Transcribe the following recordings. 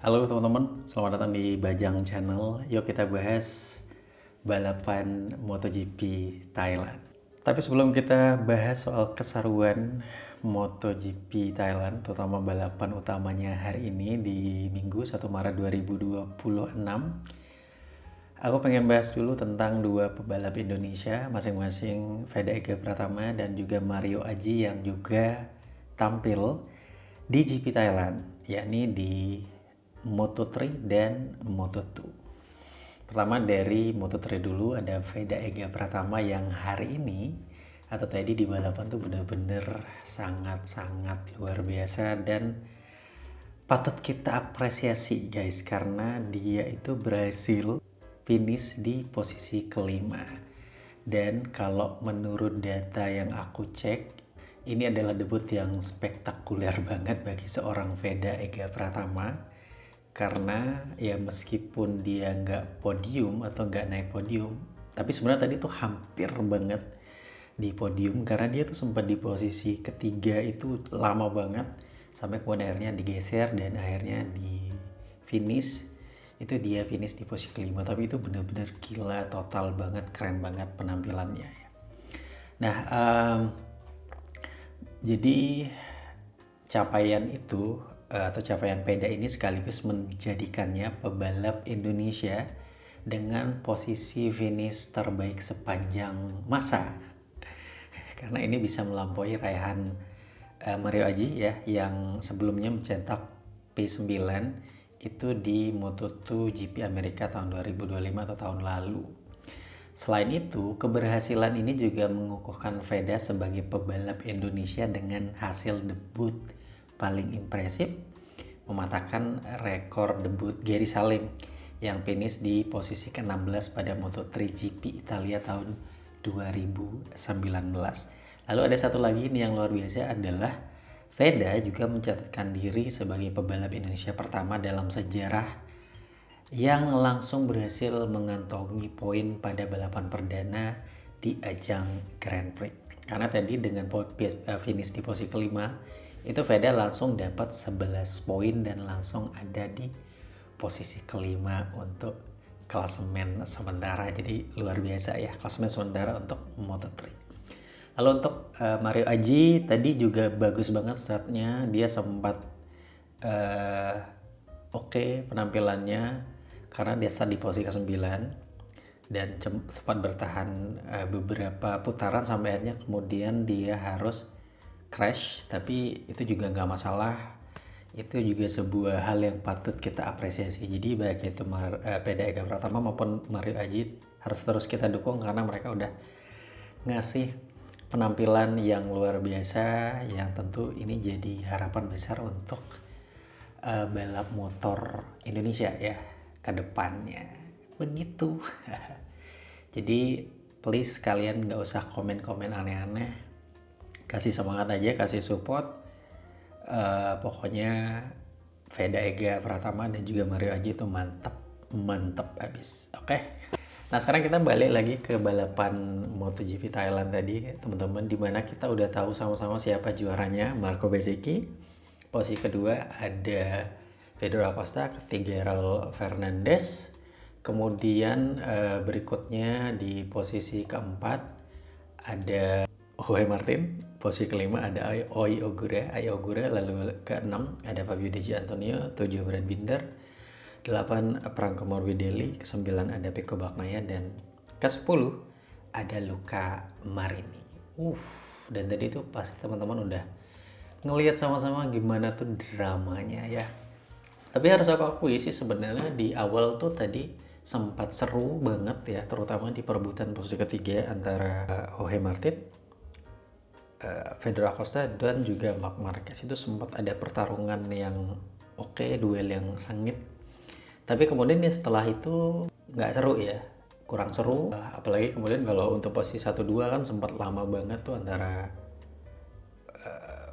Halo teman-teman, selamat datang di Bajang Channel. Yuk kita bahas balapan MotoGP Thailand. Tapi sebelum kita bahas soal keseruan MotoGP Thailand, terutama balapan utamanya hari ini di Minggu 1 Maret 2026, aku pengen bahas dulu tentang dua pebalap Indonesia, masing-masing Veda Ega Pratama dan juga Mario Aji yang juga tampil di GP Thailand, yakni di Moto3 dan Moto2. Pertama dari Moto3 dulu ada Veda Ega Pratama yang hari ini atau tadi di balapan tuh bener-bener sangat-sangat luar biasa dan patut kita apresiasi guys karena dia itu berhasil finish di posisi kelima. Dan kalau menurut data yang aku cek, ini adalah debut yang spektakuler banget bagi seorang Veda Ega Pratama. Karena ya meskipun dia nggak podium atau nggak naik podium, tapi sebenarnya tadi tuh hampir banget di podium karena dia tuh sempat di posisi ketiga itu lama banget sampai kemudian akhirnya digeser dan akhirnya di finish itu dia finish di posisi kelima. Tapi itu bener-bener gila, total banget, keren banget penampilannya ya. Nah, jadi capaian itu atau capaian Veda ini sekaligus menjadikannya pebalap Indonesia dengan posisi finish terbaik sepanjang masa. Karena ini bisa melampaui raihan Mario Aji ya yang sebelumnya mencetak P9 itu di Moto2 GP Amerika tahun 2025 atau tahun lalu. Selain itu, keberhasilan ini juga mengukuhkan Veda sebagai pebalap Indonesia dengan hasil debut paling impresif, mematahkan rekor debut Gary Salim yang finish di posisi ke-16 pada Moto3 GP Italia tahun 2019. Lalu ada satu lagi nih yang luar biasa adalah Veda juga mencatatkan diri sebagai pebalap Indonesia pertama dalam sejarah yang langsung berhasil mengantongi poin pada balapan perdana di ajang Grand Prix. Karena tadi dengan finish di posisi kelima, itu Veda langsung dapat 11 poin dan langsung ada di posisi kelima untuk klasemen sementara. Jadi luar biasa ya, klasemen sementara untuk Moto3. Lalu untuk Mario Aji tadi juga bagus banget startnya, dia sempat oke penampilannya karena dia start di posisi ke-9 dan sempat bertahan beberapa putaran sampai akhirnya kemudian dia harus crash, tapi itu juga nggak masalah. Itu juga sebuah hal yang patut kita apresiasi. Jadi baik itu Veda Ega Pratama maupun Mario Aji harus terus kita dukung karena mereka udah ngasih penampilan yang luar biasa yang tentu ini jadi harapan besar untuk balap motor Indonesia ya ke depannya begitu. Jadi please kalian nggak usah komen-komen aneh-aneh, kasih semangat aja, kasih support. Pokoknya Veda Ega Pratama dan juga Mario Aji itu mantep abis. Oke. Nah sekarang kita balik lagi ke balapan MotoGP Thailand tadi teman-teman, dimana kita udah tahu sama-sama siapa juaranya, Marco Bezzecchi. Posisi kedua ada Pedro Acosta, ketiga Raul Fernandez, kemudian berikutnya di posisi keempat ada Jorge Martin, posisi kelima ada Ai Ogura, lalu keenam ada Fabio De Antonio, 7 Brad Binder, 8 Franco Morbidelli, ke-9 ada Pecco Bagnaia, dan ke-10 ada Luca Marini. Dan tadi tuh pas teman-teman udah ngelihat sama-sama gimana tuh dramanya ya. Tapi harus aku akui sih sebenarnya di awal tuh tadi sempat seru banget ya, terutama di perebutan posisi ketiga antara Jorge Martin, Pedro Acosta dan juga Marc Marquez. Itu sempat ada pertarungan yang oke, duel yang sengit. Tapi kemudian ya setelah itu nggak seru ya, kurang seru. Apalagi kemudian kalau untuk posisi 1-2 kan sempat lama banget tuh antara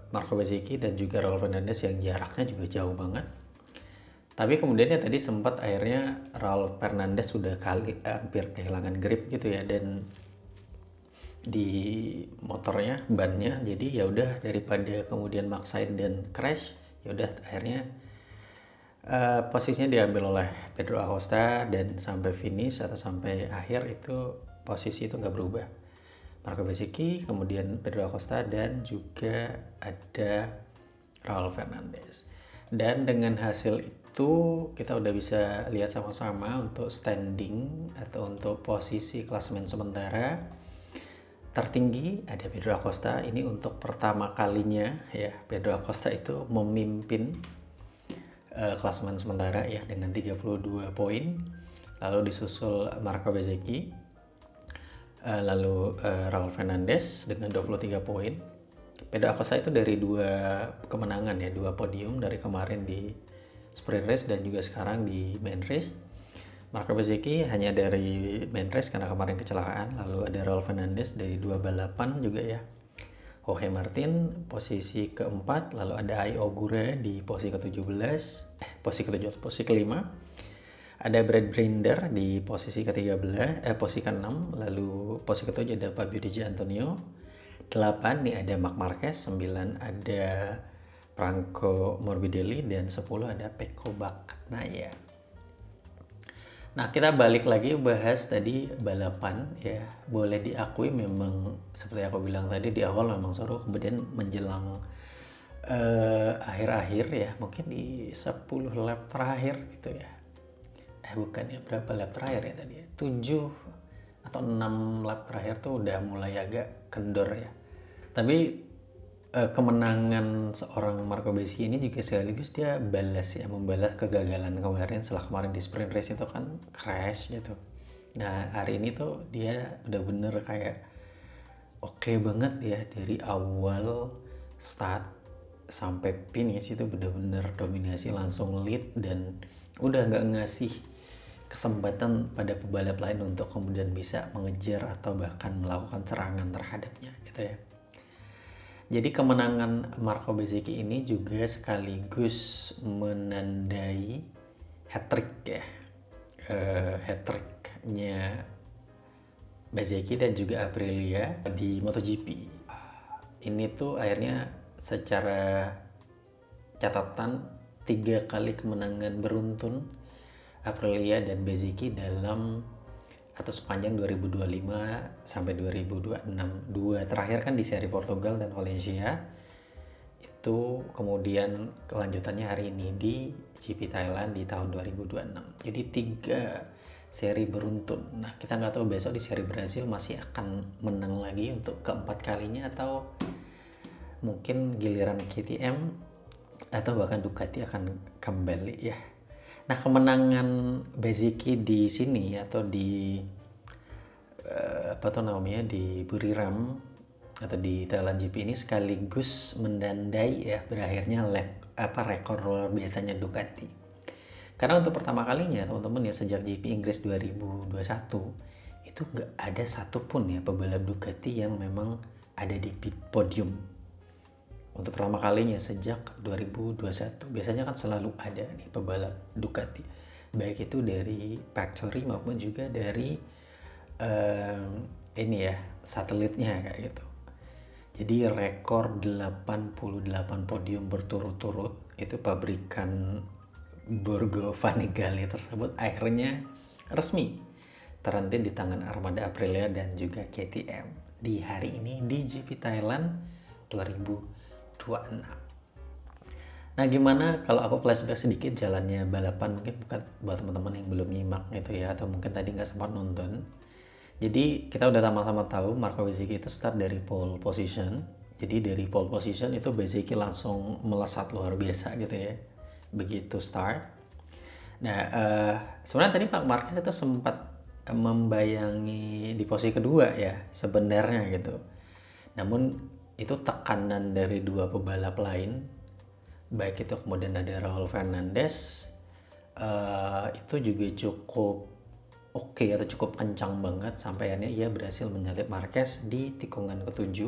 Marco Bezzecchi dan juga Raul Fernandez yang jaraknya juga jauh banget. Tapi kemudian ya tadi sempat akhirnya Raul Fernandez sudah hampir kehilangan grip gitu ya, dan di motornya, bannya, jadi ya udah daripada kemudian maksain dan crash, ya udah akhirnya Posisinya diambil oleh Pedro Acosta dan sampai finish atau sampai akhir itu posisi itu nggak berubah. Marco Bezzecchi, kemudian Pedro Acosta, dan juga ada Raul Fernandez. Dan dengan hasil itu kita udah bisa lihat sama-sama untuk standing atau untuk posisi klasemen sementara. Tertinggi ada Pedro Acosta, ini untuk pertama kalinya ya Pedro Acosta itu memimpin klasemen sementara ya dengan 32 poin. Lalu disusul Marco Bezzecchi, lalu Raul Fernandez dengan 23 poin. Pedro Acosta itu dari 2 kemenangan ya, 2 podium dari kemarin di sprint race dan juga sekarang di main race. Marco Bezzecchi hanya dari main race karena kemarin kecelakaan. Lalu ada Raul Fernandez dari 2 balapan juga ya. Jorge Martin posisi keempat, lalu ada Ai Ogura di posisi posisi kelima. Ada Brad Binder di posisi posisi ke-6, lalu posisi ke-7 ada Fabio Di Giannantonio. 8 nih ada Marc Marquez, 9 ada Franco Morbidelli, dan 10 ada Pecco Bagnaia. Nah, kita balik lagi bahas tadi balapan ya. Boleh diakui memang seperti aku bilang tadi di awal memang seru, kemudian menjelang akhir-akhir ya, mungkin di 10 lap terakhir gitu ya. Bukan ya, berapa lap terakhir ya tadi ya? 7 atau 6 lap terakhir tuh udah mulai agak kendor ya. Tapi kemenangan seorang Marco Bezzecchi ini juga sekaligus dia membalas kegagalan kemarin. Setelah kemarin di sprint race itu kan crash gitu. Nah, hari ini tuh dia bener-bener kayak oke banget ya, dari awal start sampai finish itu bener-bener dominasi, langsung lead, dan udah nggak ngasih kesempatan pada pebalap lain untuk kemudian bisa mengejar atau bahkan melakukan serangan terhadapnya gitu ya. Jadi kemenangan Marco Bezzecchi ini juga sekaligus menandai hat-trick ya. Hat-tricknya Bezzecchi dan juga Aprilia di MotoGP. Ini tuh akhirnya secara catatan 3 kali kemenangan beruntun Aprilia dan Bezzecchi dalam atau sepanjang 2025 sampai 2026. 2 terakhir kan di seri Portugal dan Valencia. Itu kemudian kelanjutannya hari ini di GP Thailand di tahun 2026. Jadi 3 seri beruntun. Nah, kita nggak tahu besok di seri Brazil masih akan menang lagi untuk keempat kalinya, atau mungkin giliran KTM atau bahkan Ducati akan kembali ya. Nah, kemenangan Bezzecchi di sini atau di di Buriram atau di Thailand GP ini sekaligus mendandai ya berakhirnya rekor luar biasanya Ducati. Karena untuk pertama kalinya teman-teman ya sejak GP Inggris 2021 itu nggak ada satupun ya pebalap Ducati yang memang ada di podium. Untuk pertama kalinya sejak 2021. Biasanya kan selalu ada nih pebalap Ducati, baik itu dari factory maupun juga dari satelitnya kayak gitu. Jadi rekor 88 podium berturut-turut itu pabrikan Borgo Panigale tersebut akhirnya resmi terhenti di tangan Armada Aprilia dan juga KTM di hari ini di GP Thailand 2026. Nah, gimana kalau aku flashback sedikit jalannya balapan, mungkin bukan buat teman-teman yang belum nyimak gitu ya, atau mungkin tadi nggak sempat nonton. Jadi kita udah sama-sama tahu Marco Bezzecchi itu start dari pole position. Jadi dari pole position itu Bezzecchi langsung melesat luar biasa gitu ya, begitu start. Nah, sebenarnya tadi Pak Marquez itu sempat membayangi di posisi kedua ya sebenarnya gitu. Namun itu tekanan dari 2 pebalap lain, baik itu kemudian ada Raul Fernandez, itu juga cukup oke atau cukup kencang banget sampai akhirnya ia berhasil menyalip Marquez di tikungan ke-7.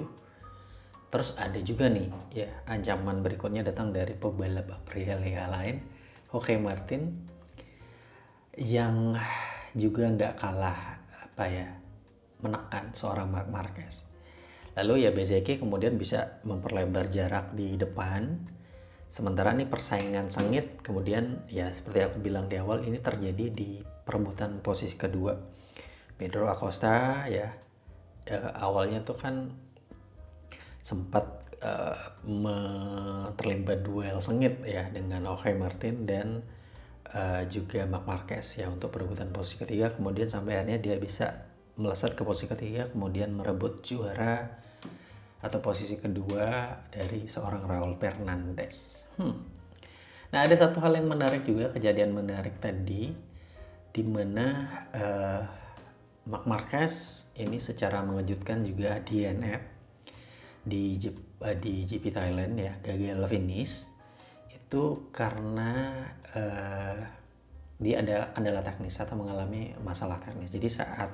Terus ada juga nih ya ancaman berikutnya datang dari pebalap Aprilia lain, Jorge Martin, yang juga nggak kalah menekan seorang Marc Marquez. Lalu ya Bezzecchi kemudian bisa memperlebar jarak di depan Sementara nih persaingan sengit, kemudian ya seperti aku bilang di awal, ini terjadi di perebutan posisi kedua. Pedro Acosta ya, awalnya tuh kan sempat terlibat duel sengit ya dengan Jorge Martin dan juga Marc Marquez ya untuk perebutan posisi ketiga, kemudian sampai akhirnya dia bisa melesat ke posisi ketiga, kemudian merebut juara atau posisi kedua dari seorang Raul Fernandez. Nah, ada satu hal yang menarik juga, kejadian menarik tadi, di mana Marc Marquez ini secara mengejutkan juga DNF di GP Thailand ya, gagal finish itu karena dia ada kendala teknis atau mengalami masalah teknis. Jadi saat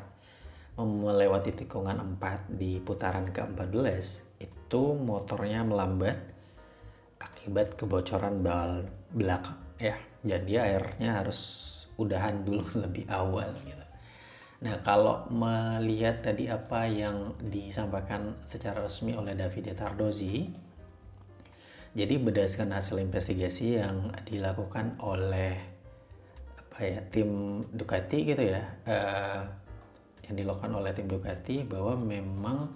melewati tikungan 4 di putaran ke-14 itu motornya melambat akibat kebocoran bal belakang ya. Jadi akhirnya harus udahan dulu lebih awal gitu. Nah, kalau melihat tadi apa yang disampaikan secara resmi oleh Davide Tardozzi, jadi berdasarkan hasil investigasi yang dilakukan oleh tim Ducati gitu ya, yang dilakukan oleh tim Ducati, bahwa memang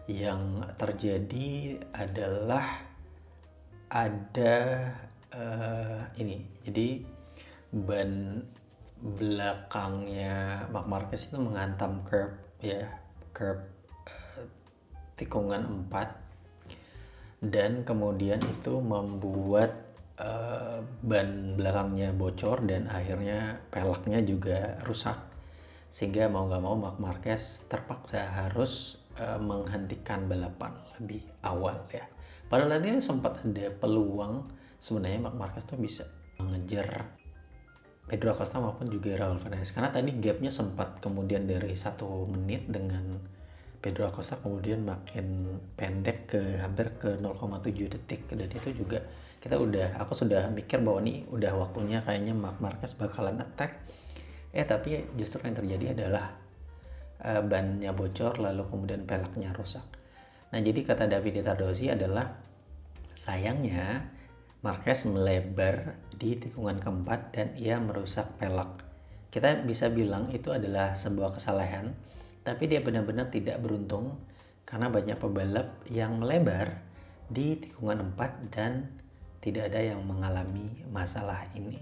yang terjadi adalah ada ini. Jadi ban belakangnya Marc Marquez itu menghantam curb tikungan 4, dan kemudian itu membuat ban belakangnya bocor dan akhirnya peleknya juga rusak, sehingga mau nggak mau Marc Marquez terpaksa harus menghentikan balapan lebih awal ya. Padahal nanti sempat ada peluang sebenarnya Marc Marquez tuh bisa mengejar Pedro Acosta maupun juga Raul Fernandez, karena tadi gapnya sempat kemudian dari 1 menit dengan Pedro Acosta kemudian makin pendek ke hampir ke 0,7 detik, dan itu juga aku sudah mikir bahwa nih udah waktunya kayaknya Marc Marquez bakalan attack, tapi justru yang terjadi adalah bannya bocor lalu kemudian peleknya rusak. Nah, jadi kata Davide Tardozzi adalah sayangnya Marquez melebar di tikungan keempat dan ia merusak pelek. Kita bisa bilang itu adalah sebuah kesalahan, tapi dia benar-benar tidak beruntung karena banyak pebalap yang melebar di tikungan 4 dan tidak ada yang mengalami masalah ini.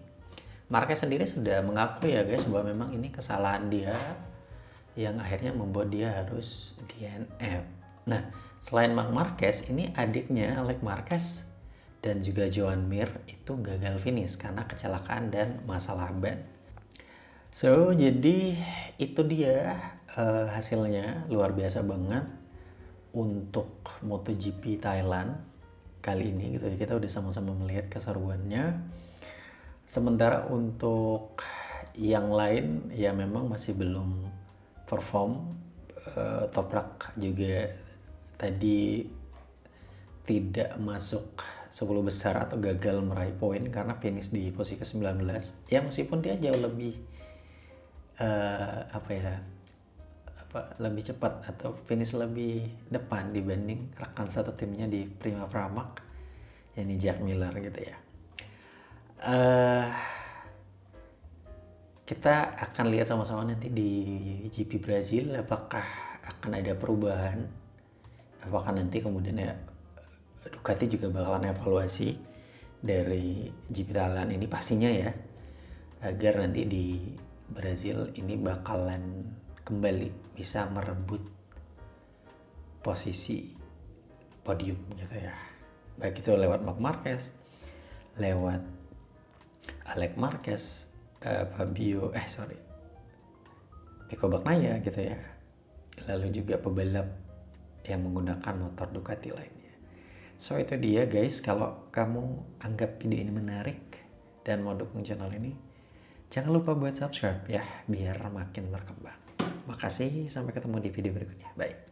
Marquez sendiri sudah mengaku ya guys bahwa memang ini kesalahan dia yang akhirnya membuat dia harus DNF. Nah, selain Marc Marquez, ini adiknya Alex Marquez dan juga Joan Mir itu gagal finish karena kecelakaan dan masalah ban. So, jadi itu dia hasilnya, luar biasa banget untuk MotoGP Thailand kali ini gitu ya. Kita udah sama-sama melihat keseruannya. Sementara untuk yang lain ya memang masih belum perform. Toprak juga tadi tidak masuk 10 besar atau gagal meraih poin karena finish di posisi ke-19 ya, meskipun dia jauh lebih lebih cepat atau finish lebih depan dibanding rekan satu timnya di Prima Pramac, yakni Jack Miller gitu ya. Kita akan lihat sama-sama nanti di GP Brazil apakah akan ada perubahan, apakah nanti kemudian ya Ducati juga bakalan evaluasi dari GP Thailand ini pastinya ya, agar nanti di Brazil ini bakalan kembali bisa merebut posisi podium gitu ya, baik itu lewat Marc Marquez, lewat Alex Marquez, Pecco Bagnaia gitu ya, lalu juga pebalap yang menggunakan motor Ducati lainnya. So itu dia guys, kalau kamu anggap video ini menarik dan mau dukung channel ini, jangan lupa buat subscribe ya biar makin berkembang. Makasih, sampai ketemu di video berikutnya. Bye.